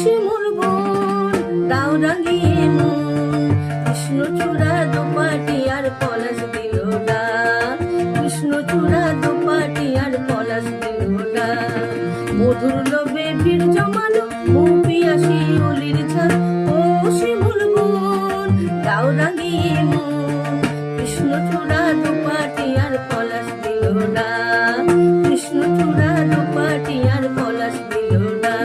শিমুল বন দাও রাঙিয়ে মন, কৃষ্ণচূড়া দোপাটি আর পলাশ দিল না, কৃষ্ণচূড়া দোপাটি আর পলাশ দিল না। মধুর লোভে ভিড় জমানো পিয়াসী অলির ঝাল, ও শিমুল বন দাও রাঙিয়ে মন, কৃষ্ণচূড়া দোপাটি আর পলাশ দিল না, কৃষ্ণচূড়া দোপাটি আর পলাশ দিল না।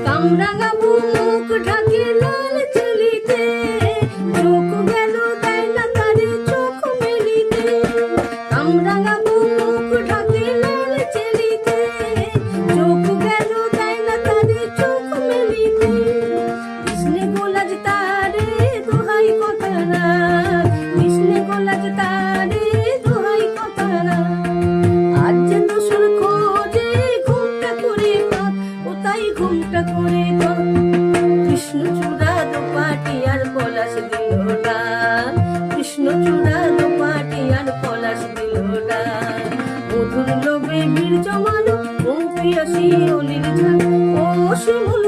কামরাঙা মুখ ঢাকে লাল চুলিতে, চোখ গেল দেয় না তারে চোখ মেলিতে। কামরাঙা মুখ ঢাকে লাল চুলিতে, চোখ গেল দেয় না তারে চোখ মেলিতে। কৃষ্ণে গোলাজ তারে দোহাই কথা না, কৃষ্ণে গোলাজ তারে দোহাই কথা না। আজ যে দোসর খোঁজে ঘুমটা করে পথ, ও তাই ঘুমটা করে পথ। কৃষ্ণচূড়া দোপাটি আর পলাশ দিল না, কৃষ্ণচূড়া দোপাটি আর পলাশ দিল না। মধুর লোভে ভিড় জমানো পিয়াসী অলির ঝাল, ও শিমুল